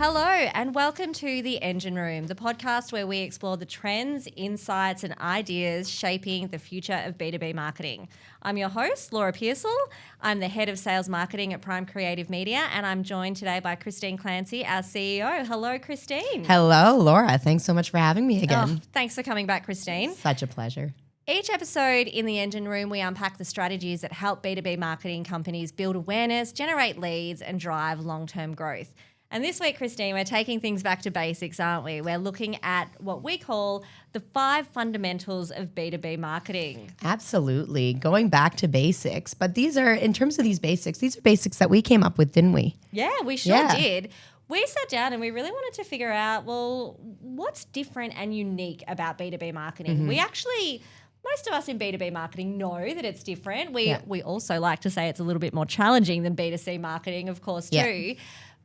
Hello and welcome to The Engine Room, the podcast where we explore the trends, insights and ideas shaping the future of B2B marketing. I'm your host, Laura Pearsall. I'm the Head of Sales Marketing at Prime Creative Media and I'm joined today by Christine Clancy, our CEO. Hello, Christine. Hello, Laura. Thanks so much for having me again. Thanks for coming back, Christine. Such a pleasure. Each episode in The Engine Room, we unpack the strategies that help B2B marketing companies build awareness, generate leads and drive long-term growth. And this week, Christine, we're taking things back to basics, aren't we? We're looking at what we call the 5 fundamentals of B2B marketing. Absolutely. Going back to basics. But these are, in terms of these are basics that we came up with, didn't we? Yeah, we sure did. We sat down and we really wanted to figure out, well, what's different and unique about B2B marketing? Mm-hmm. We actually... Most of us in B2B marketing know that it's different. We also like to say it's a little bit more challenging than B2C marketing, of course, too.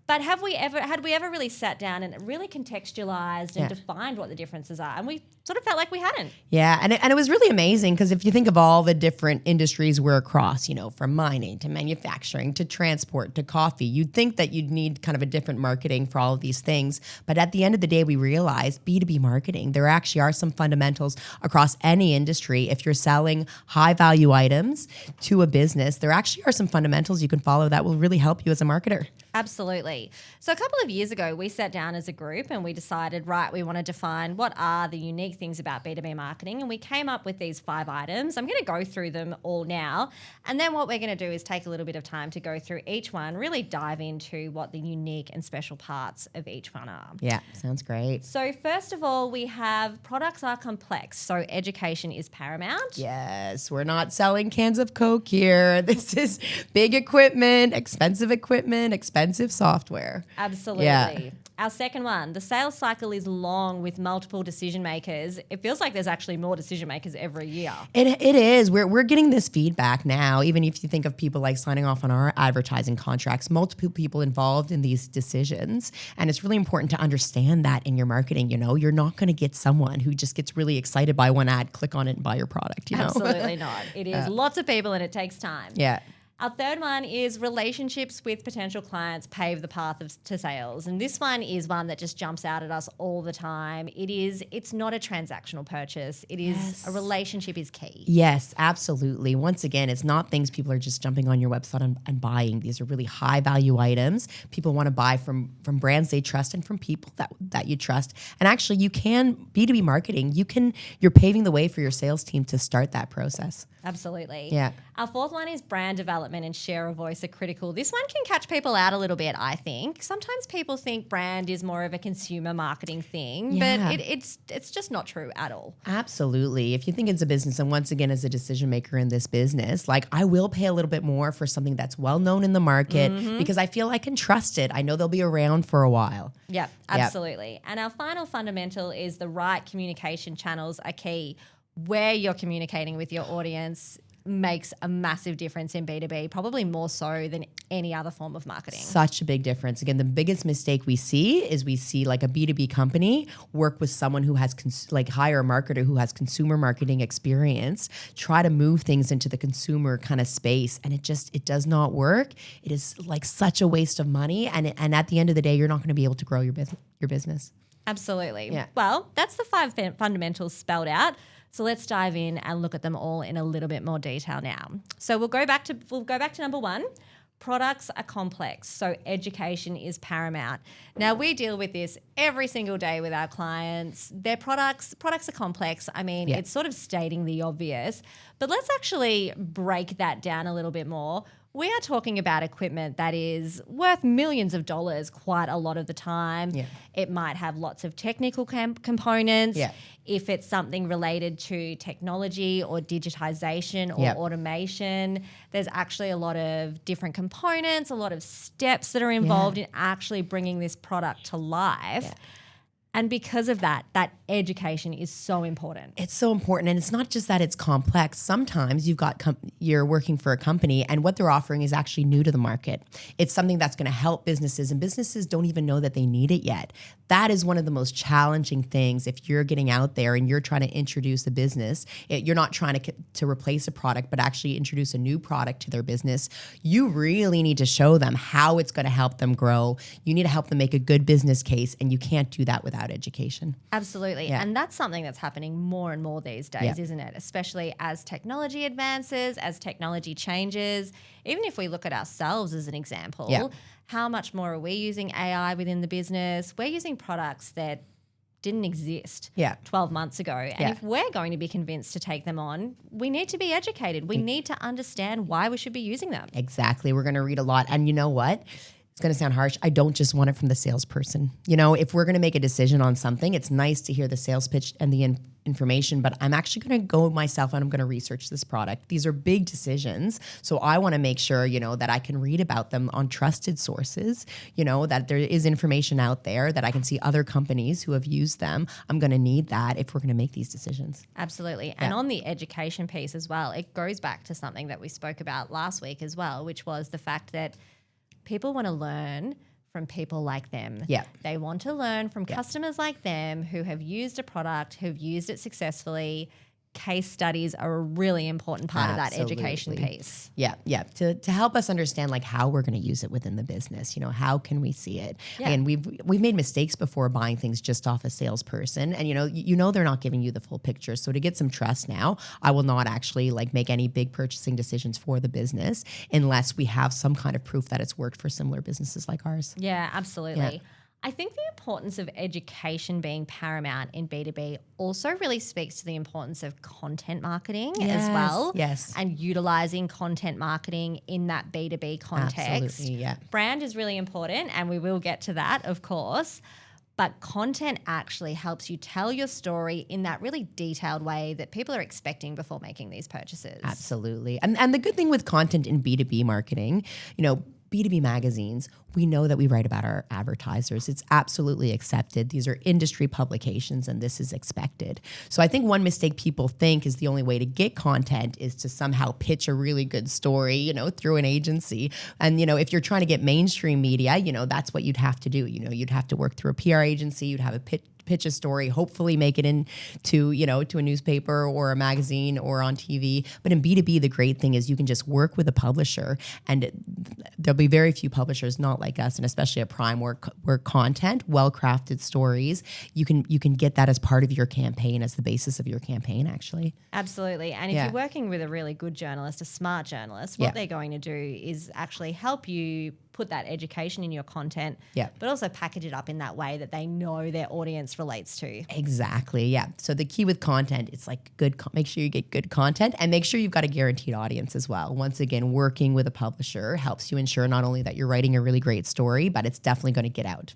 But had we ever really sat down and really contextualized and defined what the differences are? And we sort of felt like we hadn't. Yeah, and it was really amazing because if you think of all the different industries we're across, from mining to manufacturing to transport to coffee, you'd think that you'd need kind of a different marketing for all of these things. But at the end of the day, we realized B2B marketing, there actually are some fundamentals across any industry. If you're selling high value items to a business, there actually are some fundamentals you can follow that will really help you as a marketer. Absolutely. So a couple of years ago, we sat down as a group and we decided, right, we want to define what are the unique things about B2B marketing. And we came up with these 5 items. I'm going to go through them all now. And then what we're going to do is take a little bit of time to go through each one, really dive into what the unique and special parts of each one are. Yeah, sounds great. So first of all, we have products are complex. So education is paramount. Yes, we're not selling cans of Coke here. This is big equipment, expensive software. Absolutely. Yeah. Our second one, the sales cycle is long with multiple decision makers. It feels like there's actually more decision makers every year. It is. We're getting this feedback now, even if you think of people like signing off on our advertising contracts, multiple people involved in these decisions. And it's really important to understand that in your marketing. You're not going to get someone who just gets really excited by one ad, click on it and buy your product. Absolutely not. It is lots of people and it takes time. Yeah. Our third one is relationships with potential clients pave the path to sales. And this one is one that just jumps out at us all the time. It's not a transactional purchase. It is a relationship is key. Yes, absolutely. Once again, it's not things people are just jumping on your website and buying. These are really high value items. People want to buy from brands they trust and from people that you trust. And actually B2B marketing, you're paving the way for your sales team to start that process. Absolutely. Yeah. Our fourth one is brand development and share of voice are critical. This one can catch people out a little bit, I think. Sometimes people think brand is more of a consumer marketing thing, but it's just not true at all. Absolutely. If you think it's a business, and once again, as a decision maker in this business, like I will pay a little bit more for something that's well known in the market because I feel I can trust it. I know they'll be around for a while. Yeah, absolutely. Yep. And our final fundamental is the right communication channels are key. Where you're communicating with your audience makes a massive difference in B2B, probably more so than any other form of marketing. Such a big difference. Again, the biggest mistake we see like a B2B company work with someone who has hire a marketer who has consumer marketing experience, try to move things into the consumer kind of space. And it does not work. It is like such a waste of money. And at the end of the day, you're not going to be able to grow your business. Absolutely. Yeah. Well, that's the 5 fundamentals spelled out. So let's dive in and look at them all in a little bit more detail now. So we'll go back to number 1. Products are complex, so education is paramount. Now we deal with this every single day with our clients. Their products are complex. I mean, it's sort of stating the obvious, but let's actually break that down a little bit more. We are talking about equipment that is worth millions of dollars quite a lot of the time. Yeah. It might have lots of technical components. Yeah. If it's something related to technology or digitization or automation, there's actually a lot of different components, a lot of steps that are involved in actually bringing this product to life. Yeah. And because of that, that education is so important. It's so important. And it's not just that it's complex. Sometimes you're working for a company and what they're offering is actually new to the market. It's something that's going to help businesses, and businesses don't even know that they need it yet. That is one of the most challenging things if you're getting out there and you're trying to introduce a business. You're not trying to replace a product, but actually introduce a new product to their business. You really need to show them how it's going to help them grow. You need to help them make a good business case, and you can't do that without education. Absolutely. Yeah. And that's something that's happening more and more these days, isn't it? Especially as technology advances, as technology changes. Even if we look at ourselves as an example, how much more are we using AI within the business? We're using products that didn't exist 12 months ago. And if we're going to be convinced to take them on, we need to be educated. We need to understand why we should be using them. Exactly. We're going to read a lot. And you know what? It's going to sound harsh. I don't just want it from the salesperson. If we're going to make a decision on something, it's nice to hear the sales pitch and the information, but I'm actually going to go myself and I'm going to research this product. These are big decisions. So I want to make sure, that I can read about them on trusted sources, that there is information out there, that I can see other companies who have used them. I'm going to need that if we're going to make these decisions. Absolutely. And on the education piece as well, it goes back to something that we spoke about last week as well, which was the fact that people want to learn from people like them. Yeah. They want to learn from customers like them who have used a product, who've used it successfully. Case studies are a really important part of that education piece. Yeah. To help us understand how we're going to use it within the business. How can we see it? Yeah. And we've made mistakes before buying things just off a salesperson, and they're not giving you the full picture. So to get some trust now, I will not actually make any big purchasing decisions for the business unless we have some kind of proof that it's worked for similar businesses like ours. Yeah, absolutely. Yeah. I think the importance of education being paramount in B2B also really speaks to the importance of content marketing as well. Yes. And utilizing content marketing in that B2B context. Absolutely, yeah. Brand is really important, and we will get to that, of course. But content actually helps you tell your story in that really detailed way that people are expecting before making these purchases. Absolutely. And the good thing with content in B2B marketing, B2B magazines, we know that we write about our advertisers. It's absolutely accepted. These are industry publications and this is expected. So I think one mistake people think is the only way to get content is to somehow pitch a really good story, through an agency. And, if you're trying to get mainstream media, that's what you'd have to do. You'd have to work through a PR agency. You'd have a pitch a story, hopefully make it into, to a newspaper or a magazine or on TV. But in B2B, the great thing is you can just work with a publisher, and there'll be very few publishers not like us, and especially at Prime where content, well-crafted stories, you can get that as part of your campaign, as the basis of your campaign, actually. Absolutely. And if you're working with a really good journalist, a smart journalist, what they're going to do is actually help you put that education in your content, but also package it up in that way that they know their audience relates to. Exactly, yeah. So the key with content, it's make sure you get good content, and make sure you've got a guaranteed audience as well. Once again, working with a publisher helps you ensure not only that you're writing a really great story, but it's definitely going to get out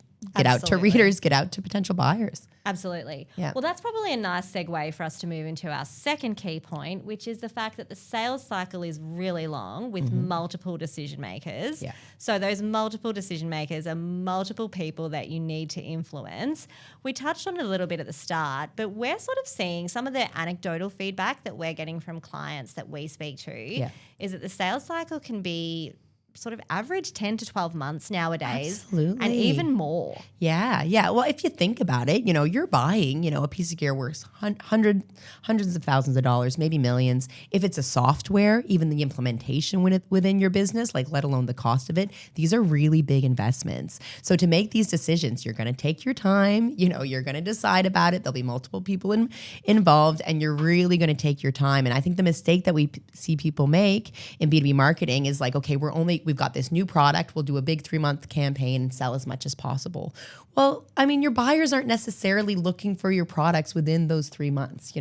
to readers, get out to potential buyers. Absolutely. Yeah. Well, that's probably a nice segue for us to move into our second key point, which is the fact that the sales cycle is really long with multiple decision makers. Yeah. So those multiple decision makers are multiple people that you need to influence. We touched on it a little bit at the start, but we're sort of seeing some of the anecdotal feedback that we're getting from clients that we speak to is that the sales cycle can be sort of average 10 to 12 months nowadays. Absolutely. And even more. Yeah. Well, if you think about it, you're buying, a piece of gear worth hundreds of thousands of dollars, maybe millions. If it's a software, even the implementation within your business, let alone the cost of it, these are really big investments. So to make these decisions, you're going to take your time, you're going to decide about it. There'll be multiple people involved, and you're really going to take your time. And I think the mistake that we see people make in B2B marketing is okay, we've got this new product. We'll do a big 3-month campaign and sell as much as possible. Well, your buyers aren't necessarily looking for your products within those 3 months,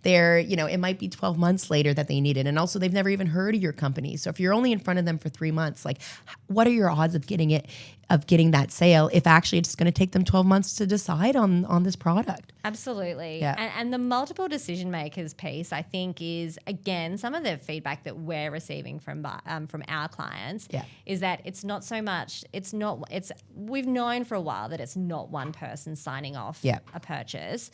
they're, it might be 12 months later that they need it. And also they've never even heard of your company. So if you're only in front of them for 3 months, what are your odds of getting that sale if actually it's going to take them 12 months to decide on this product? Absolutely. Yeah. And the multiple decision makers piece, I think, is, again, some of the feedback that we're receiving from our clients is that it's not so much, we've known for a while that it's not one person signing off a purchase,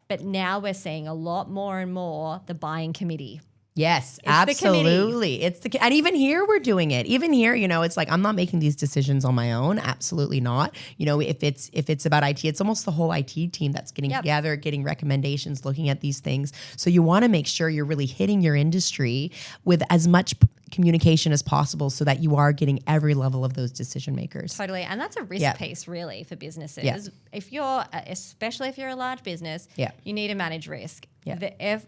but now we're seeing a lot more and more the buying committee. Yes, It's absolutely. And even here we're doing it. Even here, it's like I'm not making these decisions on my own. Absolutely not. If it's about IT, it's almost the whole IT team that's getting together, getting recommendations, looking at these things. So you want to make sure you're really hitting your industry with as much communication as possible so that you are getting every level of those decision makers. Totally. And that's a risk piece really for businesses. Especially if you're a large business, you need to manage risk.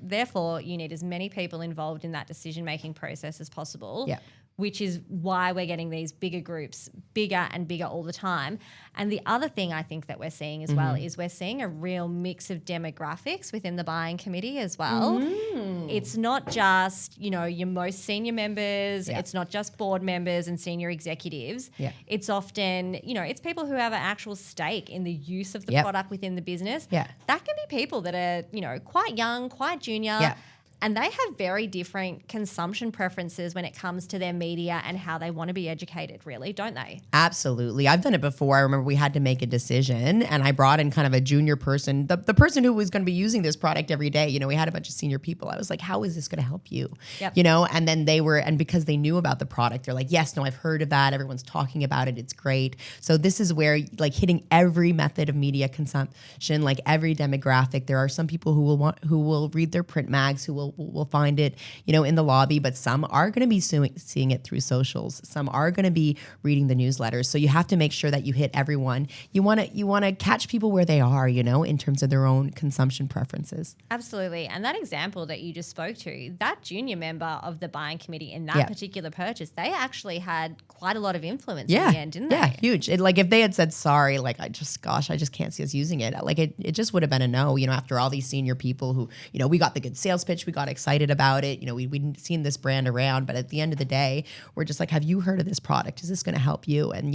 Therefore, you need as many people involved in that decision-making process as possible, which is why we're getting these bigger groups, bigger and bigger all the time. And the other thing I think that we're seeing as well is we're seeing a real mix of demographics within the buying committee as well. It's not just, your most senior members. It's not just board members and senior executives. It's often, it's people who have an actual stake in the use of the product within the business. That can be people that are, quite young, quite junior. And they have very different consumption preferences when it comes to their media and how they want to be educated, really, don't they? Absolutely. I've done it before. I remember we had to make a decision and I brought in kind of a junior person, the person who was going to be using this product every day. We had a bunch of senior people. I was like, how is this going to help you? And then and because they knew about the product, they're like, yes, no, I've heard of that. Everyone's talking about it. It's great. So this is where hitting every method of media consumption, like every demographic. There are some people who will read their print mags, who will find it, in the lobby, but some are going to be seeing it through socials. Some are going to be reading the newsletters. So you have to make sure that you hit everyone. You want to catch people where they are, in terms of their own consumption preferences. Absolutely. And that example that you just spoke to, that junior member of the buying committee in that particular purchase, they actually had quite a lot of influence in the end, didn't they? Yeah, huge. If they had said, sorry, I just can't see us using it. It just would have been a no, after all these senior people who, we got the good sales pitch, we got excited about it. We'd seen this brand around, but at the end of the day, we're just like, have you heard of this product? Is this going to help you? And,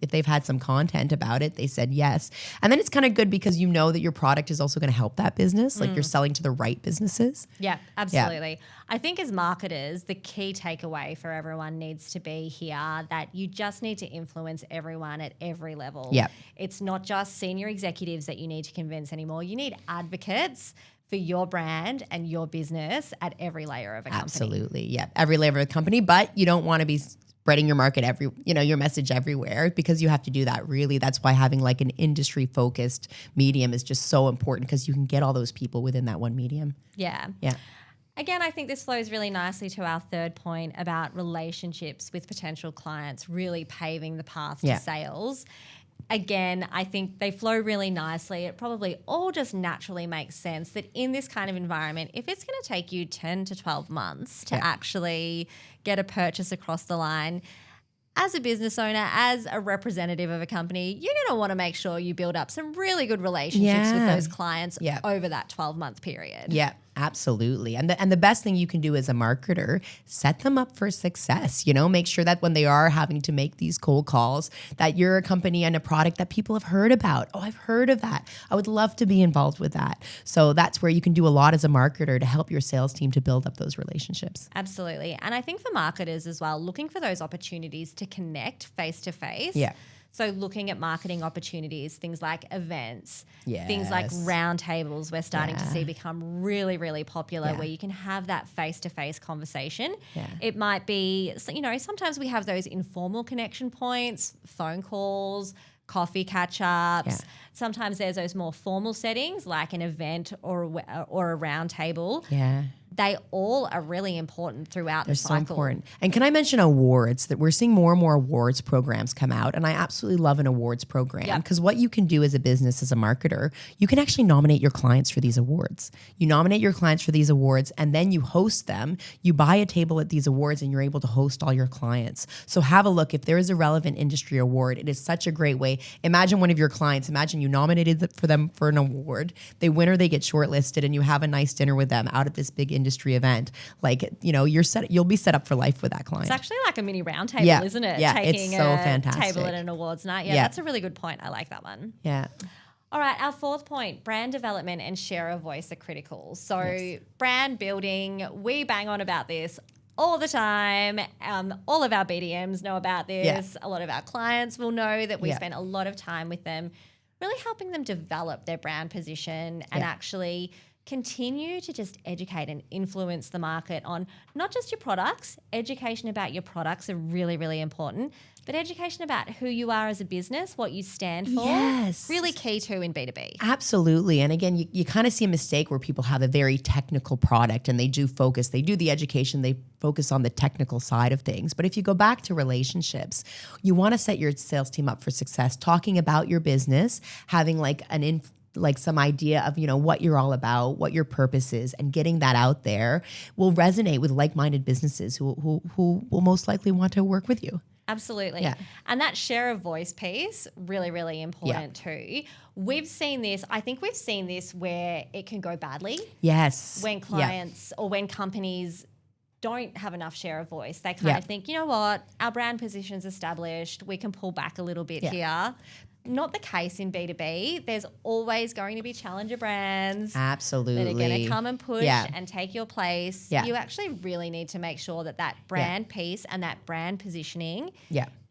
if they've had some content about it, they said yes. And then it's kind of good because that your product is also going to help that business. Like you're selling to the right businesses. Yeah, absolutely. Yeah. I think as marketers, the key takeaway for everyone needs to be here that you just need to influence everyone at every level. Yeah. It's not just senior executives that you need to convince anymore. You need advocates for your brand and your business at every layer of a company. Absolutely. Yeah. Every layer of a company, but you don't want to be spreading your your message everywhere because you have to do that really. That's why having an industry focused medium is just so important because you can get all those people within that one medium. Yeah. Yeah. Again, I think this flows really nicely to our third point about relationships with potential clients, really paving the path to sales. Again, I think they flow really nicely. It probably all just naturally makes sense that in this kind of environment, if it's going to take you 10 to 12 months to actually get a purchase across the line, as a business owner, as a representative of a company, you're going to want to make sure you build up some really good relationships with those clients over that 12-month period. Yeah, absolutely. And the best thing you can do as a marketer, set them up for success. Make sure that when they are having to make these cold calls, that you're a company and a product that people have heard about. Oh, I've heard of that. I would love to be involved with that. So that's where you can do a lot as a marketer to help your sales team to build up those relationships. Absolutely. And I think for marketers as well, looking for those opportunities to connect face to face. Yeah. So looking at marketing opportunities, things like events, things like roundtables we're starting to see become really, really popular where you can have that face-to-face conversation. Yeah. It might be, sometimes we have those informal connection points, phone calls, coffee catch-ups. Yeah. Sometimes there's those more formal settings like an event or a roundtable. Yeah. They all are really important throughout the cycle. They're so important. And can I mention awards? That we're seeing more and more awards programs come out, and I absolutely love an awards program because what you can do as a business, as a marketer, you can actually nominate your clients for these awards. You nominate your clients for these awards, and then you host them. You buy a table at these awards, and you're able to host all your clients. So have a look. If there is a relevant industry award, it is such a great way. Imagine one of your clients. Imagine you nominated for them for an award. They win or they get shortlisted, and you have a nice dinner with them out at this big industry event. You'll be set up for life with that client. It's actually like a mini round table, isn't it? Yeah, Taking it's so fantastic. Table at an awards night. Yeah, that's a really good point. I like that one. Yeah. All right, our fourth point, brand development and share of voice are critical. So brand building, we bang on about this all the time. All of our BDMs know about this. A lot of our clients will know that we spend a lot of time with them, really helping them develop their brand position and actually continue to just educate and influence the market on not just your products. Education about your products are really, really important, but education about who you are as a business, what you stand for, really key too in B2B. Absolutely. And again, you kind of see a mistake where people have a very technical product and they do the education, they focus on the technical side of things. But if you go back to relationships, you want to set your sales team up for success, talking about your business, having some idea of, what you're all about, what your purpose is, and getting that out there will resonate with like-minded businesses who will most likely want to work with you. Absolutely. Yeah. And that share of voice piece, really, really important too. We've seen this, I think we've seen this where it can go badly. Yes. When clients or when companies don't have enough share of voice. They kind of think, you know what, our brand position's established, we can pull back a little bit here. Not the case in B2B. There's always going to be challenger brands. Absolutely. That are going to come and push and take your place. Yeah. You actually really need to make sure that brand piece and that brand positioning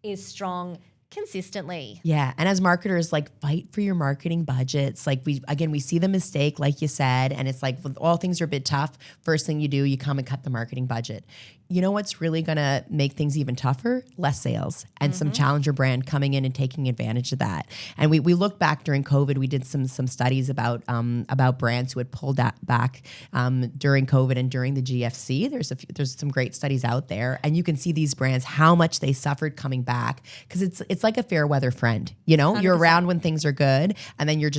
is strong consistently. Yeah. And as marketers, fight for your marketing budgets. We see the mistake, like you said, and it's like, when all things are a bit tough, first thing you do, you come and cut the marketing budget. You know what's really going to make things even tougher? Less sales and some challenger brand coming in and taking advantage of that. And we looked back during COVID. We did some studies about brands who had pulled back during COVID and during the GFC. There's some great studies out there, and you can see these brands how much they suffered coming back, because it's like a fair weather friend. 100%. You're around when things are good, and then you're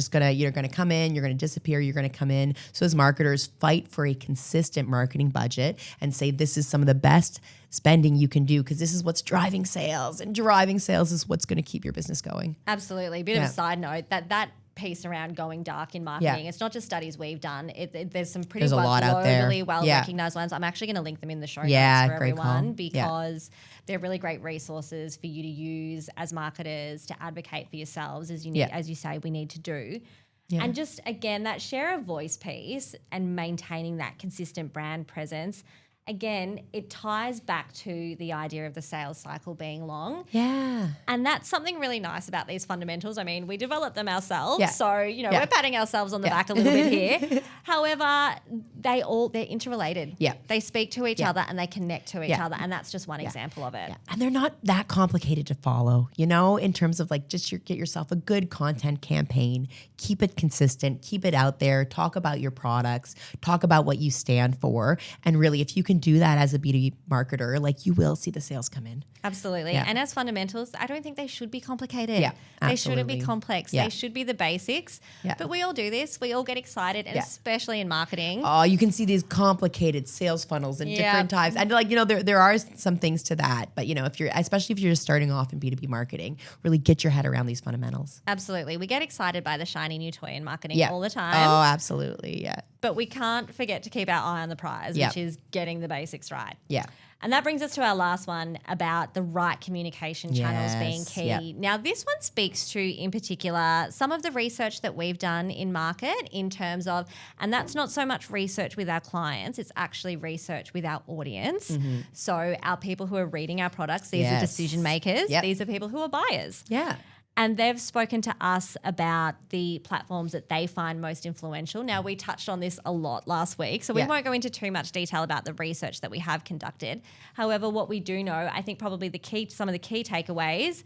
gonna come in, you're gonna disappear, you're gonna come in. So as marketers, fight for a consistent marketing budget and say this is some of the best spending you can do, because this is what's driving sales, and driving sales is what's going to keep your business going. Absolutely. A bit of a side note, that piece around going dark in marketing, it's not just studies we've done. There's some pretty globally well-recognized ones. I'm actually going to link them in the show notes for everyone, because they're really great resources for you to use as marketers to advocate for yourselves, as you say, we need to do. Yeah. And just, again, that share of voice piece and maintaining that consistent brand presence, again, it ties back to the idea of the sales cycle being long. Yeah. And that's something really nice about these fundamentals. I mean, we developed them ourselves. So, we're patting ourselves on the back a little bit here. However, they're interrelated. Yeah. They speak to each other and they connect to each other. And that's just one example of it. Yeah. And they're not that complicated to follow, in terms of get yourself a good content campaign, keep it consistent, keep it out there, talk about your products, talk about what you stand for. And really, if you can do that as a B2B marketer, you will see the sales come in. Absolutely. Yeah. And as fundamentals, I don't think they should be complicated. Yeah, they shouldn't be complex. They should be the basics. Yeah. But we all do this. We all get excited, and especially in marketing. Oh, you can see these complicated sales funnels and different types. And there are some things to that. But especially if you're just starting off in B2B marketing, really get your head around these fundamentals. Absolutely. We get excited by the shiny new toy in marketing all the time. Oh, absolutely. Yeah. But we can't forget to keep our eye on the prize, which is getting the basics right. Yeah. And that brings us to our last one about the right communication channels being key. Yep. Now, this one speaks to, in particular, some of the research that we've done in market in terms of, and that's not so much research with our clients, it's actually research with our audience. Mm-hmm. So our people who are reading our products, these are decision makers. Yep. These are people who are buyers. Yeah. And they've spoken to us about the platforms that they find most influential. Now, we touched on this a lot last week, so we won't go into too much detail about the research that we have conducted. However, what we do know, I think probably some of the key takeaways,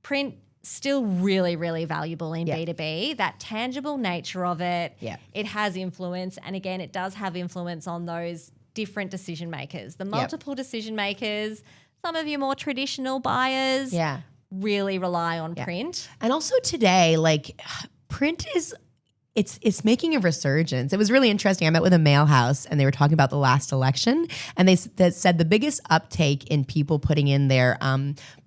print still really, really valuable in B2B. That tangible nature of it, it has influence. And again, it does have influence on those different decision makers, the multiple decision makers, some of your more traditional buyers. Really rely on print. And also today, print is, it's making a resurgence. It was really interesting. I met with a mail house and they were talking about the last election, and they said the biggest uptake in people putting in their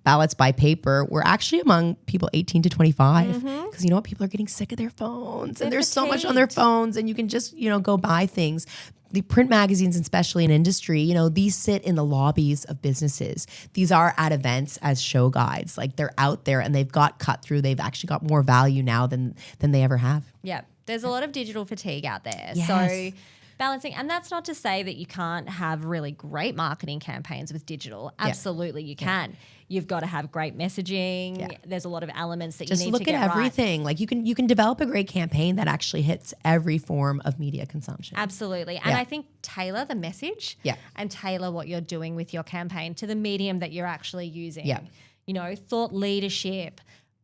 ballots by paper were actually among people 18 to 25. Because you know what? People are getting sick of their phones, and there's so much on their phones, and you can just, go buy things. the print magazines, and especially in industry, you know, these sit in the lobbies of businesses. These are at events as show guides. Like they're out there and they've got cut through. They've actually got more value now than they ever have. Yeah. There's a lot of digital fatigue out there. Yes. So balancing, and that's not to say that you can't have really great marketing campaigns with digital. Absolutely, you can. You've got to have great messaging. Yeah. There's a lot of elements that just you need to get right. Just look at everything. Like you can develop a great campaign that actually hits every form of media consumption. Absolutely. And I think tailor the message and tailor what you're doing with your campaign to the medium that you're actually using. Yeah. You know, thought leadership,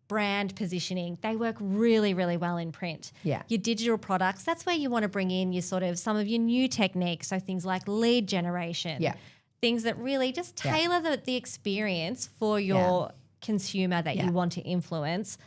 brand positioning, they work really, really well in print. Yeah. Your digital products, that's where you want to bring in your sort of some of your new techniques. So things like lead generation. Yeah. Things that really just tailor the experience for your consumer that you want to influence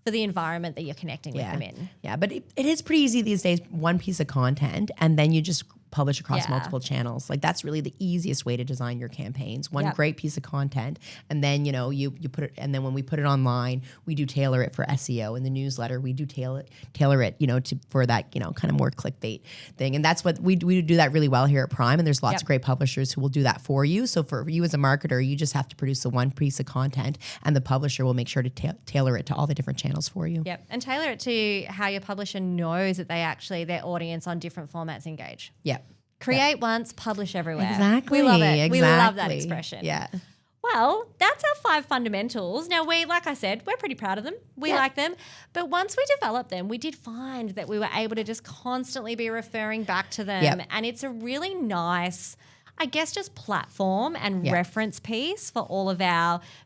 for the environment that you're connecting with them in. Yeah, but it is pretty easy these days, one piece of content, and then you just publish across multiple channels. Like that's really the easiest way to design your campaigns. One great piece of content, and then you know you put it, and then when we put it online, we do tailor it for SEO. In the newsletter, we do tailor it, you know, for that, you know, kind of more clickbait thing. And that's what we do that really well here at Prime. And there's lots of great publishers who will do that for you. So for you as a marketer, you just have to produce the one piece of content, and the publisher will make sure to tailor it to all the different channels for you. Yep, and tailor it to how your publisher knows that their audience on different formats engage. Yeah. Create once, publish everywhere. Exactly. We love it. Exactly. We love that expression. Yeah. Well, that's our 5 fundamentals. Now, like I said, we're pretty proud of them. We like them. But once we developed them, we did find that we were able to just constantly be referring back to them. Yep. And it's a really nice, I guess, just platform and reference piece for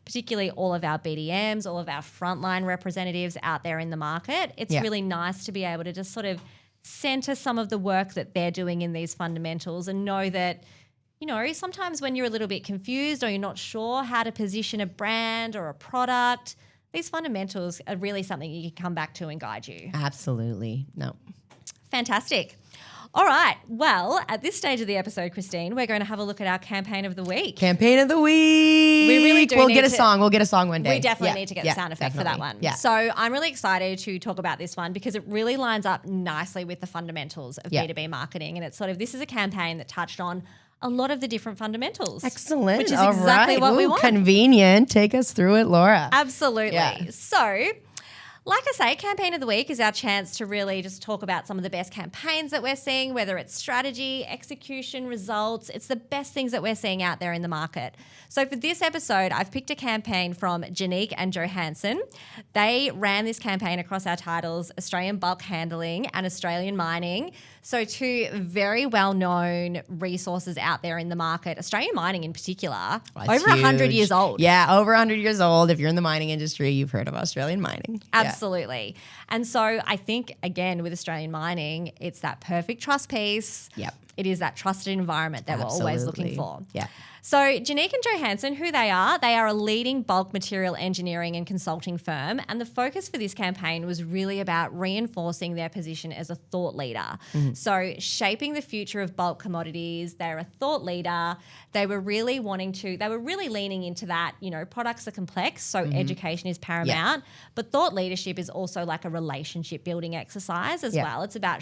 particularly all of our BDMs, all of our frontline representatives out there in the market. It's really nice to be able to just sort of center some of the work that they're doing in these fundamentals and know that, you know, sometimes when you're a little bit confused or you're not sure how to position a brand or a product, these fundamentals are really something you can come back to and guide you. Absolutely. No. Fantastic. All right. Well, at this stage of the episode, Christine, we're going to have a look at our campaign of the week. Campaign of the week. We really do. We'll get a song one day. We definitely need to get the sound effect for that one. Yeah. So I'm really excited to talk about this one because it really lines up nicely with the fundamentals of B2B marketing. And it's sort of, this is a campaign that touched on a lot of the different fundamentals. Excellent. Which is exactly what we want. Convenient. Take us through it, Laura. Absolutely. Yeah. So, like I say, Campaign of the Week is our chance to really just talk about some of the best campaigns that we're seeing, whether it's strategy, execution, results. It's the best things that we're seeing out there in the market. So for this episode, I've picked a campaign from Jenike and Johanson. They ran this campaign across our titles, Australian Bulk Handling and Australian Mining. So 2 very well-known resources out there in the market. Australian Mining in particular, over 100 years old. Yeah, over 100 years old. If you're in the mining industry, you've heard of Australian Mining. Absolutely. And so I think, again, with Australian Mining, it's that perfect trust piece. Yep. It is that trusted environment that we're always looking for. Yeah. So Jenike and Johanson, who they are a leading bulk material engineering and consulting firm. And the focus for this campaign was really about reinforcing their position as a thought leader. So shaping the future of bulk commodities. They're a thought leader. They were really leaning into that, you know, products are complex, so education is paramount. But thought leadership is also like a relationship building exercise as well. It's about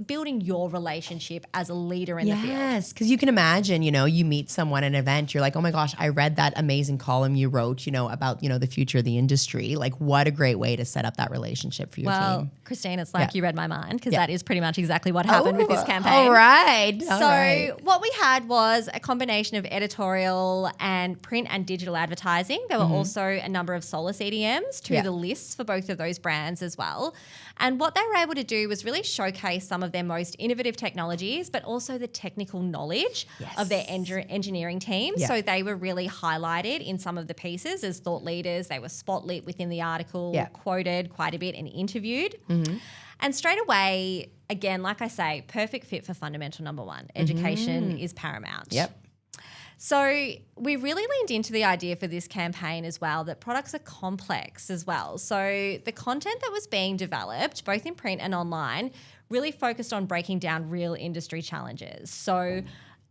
building your relationship as a leader in the field. Yes, because you can imagine, you know, you meet someone at an event, you're like, oh my gosh, I read that amazing column you wrote, you know, about, you know, the future of the industry. Like, what a great way to set up that relationship for your team. Well, Christine, it's like you read my mind because that is pretty much exactly what happened with this campaign. All right. So what we had was a combination of editorial and print and digital advertising. There were also a number of solar CDMs to the lists for both of those brands as well. And what they were able to do was really showcase some of their most innovative technologies, but also the technical knowledge of their engineering team. So they were really highlighted in some of the pieces as thought leaders. They were spotlit within the article, quoted quite a bit and interviewed. And straight away, again, like I say, perfect fit for fundamental number 1. Education is paramount. Yep. So we really leaned into the idea for this campaign as well that products are complex as well. So the content that was being developed, both in print and online, really focused on breaking down real industry challenges. So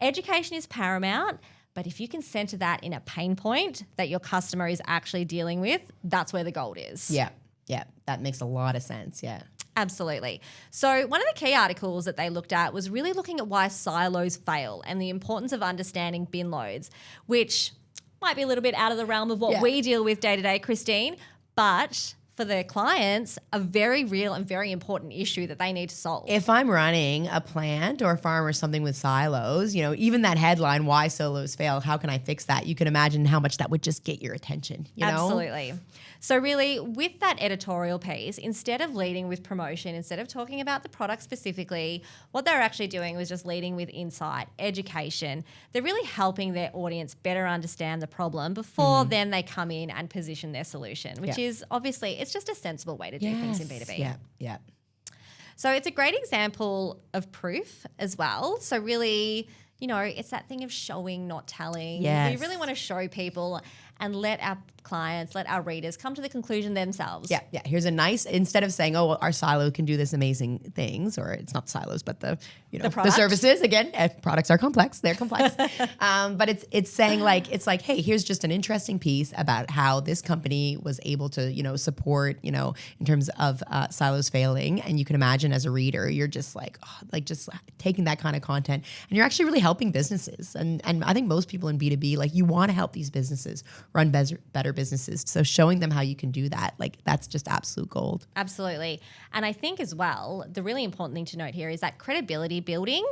education is paramount, but if you can center that in a pain point that your customer is actually dealing with, that's where the gold is. Yeah. Yeah. That makes a lot of sense. Yeah. Absolutely. So one of the key articles that they looked at was really looking at why silos fail and the importance of understanding bin loads, which might be a little bit out of the realm of what we deal with day to day, Christine, but for their clients, a very real and very important issue that they need to solve. If I'm running a plant or a farm or something with silos, even that headline, why silos fail, how can I fix that? You can imagine how much that would just get your attention, Absolutely. So really, with that editorial piece, instead of leading with promotion, instead of talking about the product specifically, what they're actually doing was just leading with insight, education. They're really helping their audience better understand the problem before then they come in and position their solution, which is obviously, it's just a sensible way to do things in B2B. Yeah. So it's a great example of proof as well. So really, it's that thing of showing, not telling. Yes. We really want to show people and let our clients, let our readers come to the conclusion themselves. Yeah. Here's a nice, instead of saying, our silo can do this amazing things, or it's not silos, but the services, again, products are complex, they're complex. But it's saying hey, here's just an interesting piece about how this company was able to, support, in terms of silos failing. And you can imagine as a reader, you're just just taking that kind of content and you're actually really helping businesses. And I think most people in B2B, you want to help these businesses run better businesses. So showing them how you can do that, that's just absolute gold. Absolutely. And I think as well, the really important thing to note here is that credibility building,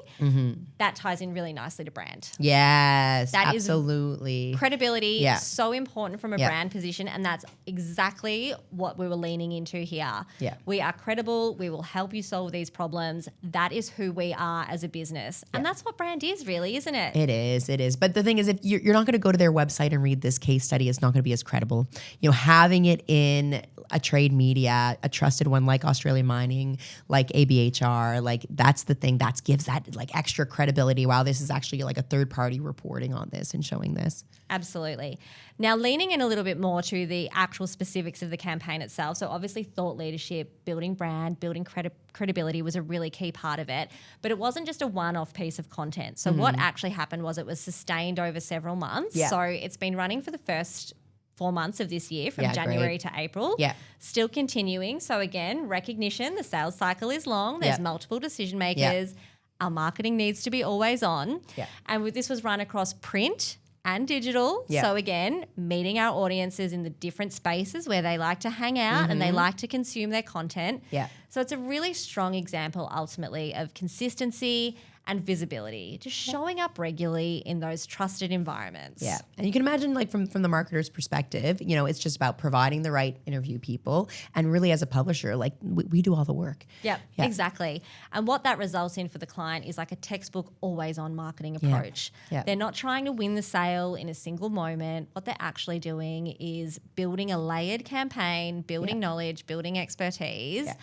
that ties in really nicely to brand. Yes, that absolutely. Credibility is so important from a brand position, and that's exactly what we were leaning into here. Yeah. We are credible. We will help you solve these problems. That is who we are as a business. And that's what brand is really, isn't it? It is. But the thing is, if you're not going to go to their website and read this case study, it's not going to be as credible. Having it in a trade media, a trusted one like Australian Mining, like ABHR, that's the thing that gives that extra credibility. Wow, this is actually a third party reporting on this and showing this. Absolutely. Now, leaning in a little bit more to the actual specifics of the campaign itself. So obviously thought leadership, building brand, building credibility was a really key part of it. But it wasn't just a one-off piece of content. So what actually happened was it was sustained over several months. Yeah. So it's been running for the first 4 months of this year, from January to April. Yeah. Still continuing. So again, recognition, the sales cycle is long. There's multiple decision makers. Our marketing needs to be always on. Yeah. And this was run across print and digital. Yeah. So again, meeting our audiences in the different spaces where they like to hang out and they like to consume their content. Yeah. So it's a really strong example ultimately of consistency and visibility, just showing up regularly in those trusted environments. Yeah. And you can imagine from the marketer's perspective, it's just about providing the right interview people. And really as a publisher, we do all the work. Yep, exactly. And what that results in for the client is a textbook always on marketing approach. Yeah. They're not trying to win the sale in a single moment. What they're actually doing is building a layered campaign, building knowledge, building expertise. Yeah.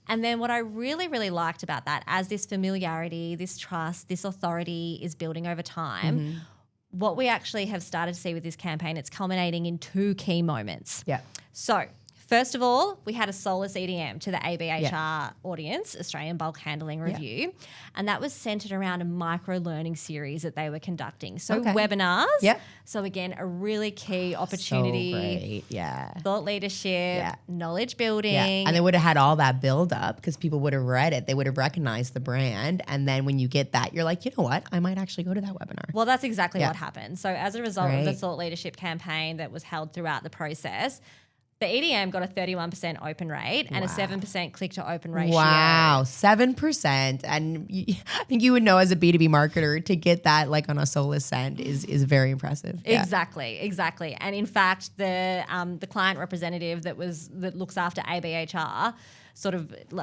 And then what I really, really liked about that, as this familiarity, this trust, this authority is building over time, what we actually have started to see with this campaign, it's culminating in 2 key moments. Yeah. So first of all, we had a soulless EDM to the ABHR audience, Australian Bulk Handling Review, and that was centered around a micro-learning series that they were conducting. So webinars. Yep. So again, a really key opportunity. So great. Yeah. Thought leadership, knowledge building. Yeah. And they would have had all that build up because people would have read it. They would have recognized the brand. And then when you get that, you're like, you know what? I might actually go to that webinar. Well, that's exactly what happened. So as a result of the thought leadership campaign that was held throughout the process, the EDM got a 31% open rate and a 7% click to open ratio. Wow, 7%. And I think you would know as a B2B marketer to get that on a soulless send is very impressive. Exactly. And in fact, the client representative that looks after ABHR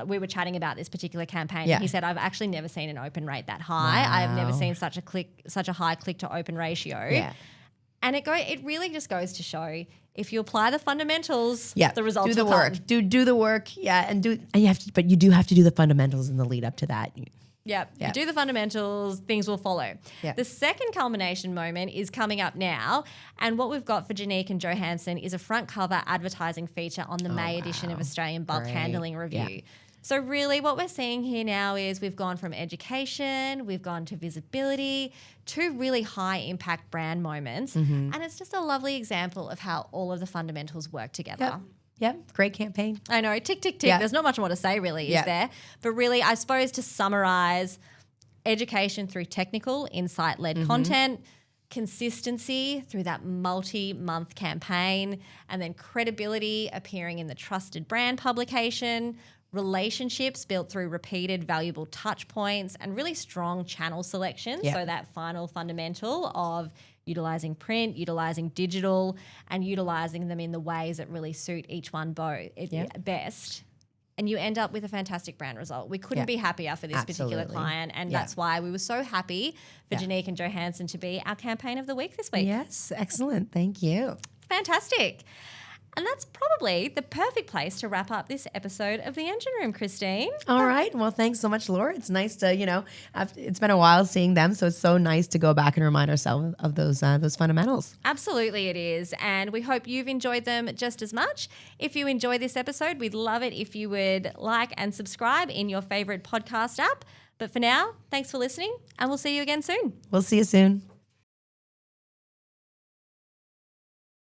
we were chatting about this particular campaign. Yeah. And he said, I've actually never seen an open rate that high. Wow. I've never seen such a high click to open ratio. Yeah. And it really just goes to show if you apply the fundamentals, Yeah, the results do the will work. come. Do the work, but you do have to do the fundamentals in the lead up to that. Yeah, you do the fundamentals, things will follow. Yeah. The second culmination moment is coming up now, and what we've got for Jenike and Johanson is a front cover advertising feature on the May edition of Australian Bulk Handling Review. Yeah. So really what we're seeing here now is we've gone from education, we've gone to visibility, 2 really high impact brand moments, and it's just a lovely example of how all of the fundamentals work together. Yep. Great campaign. I know, tick, tick, tick. Yeah. There's not much more to say really, is there? But really, I suppose to summarize, education through technical, insight-led content, consistency through that multi-month campaign, and then credibility appearing in the trusted brand publication, relationships built through repeated valuable touch points, and really strong channel selection. Yeah. So that final fundamental of utilizing print, utilizing digital, and utilizing them in the ways that really suit each one best. And you end up with a fantastic brand result. We couldn't be happier for this particular client, and that's why we were so happy for Jenike and Johanson to be our campaign of the week this week. Yes. Excellent. Thank you. Fantastic. And that's probably the perfect place to wrap up this episode of The Engine Room, Christine. All right. Well, thanks so much, Laura. It's nice to, it's been a while seeing them, so it's so nice to go back and remind ourselves of those fundamentals. Absolutely it is. And we hope you've enjoyed them just as much. If you enjoyed this episode, we'd love it if you would like and subscribe in your favorite podcast app. But for now, thanks for listening, and we'll see you again soon. We'll see you soon.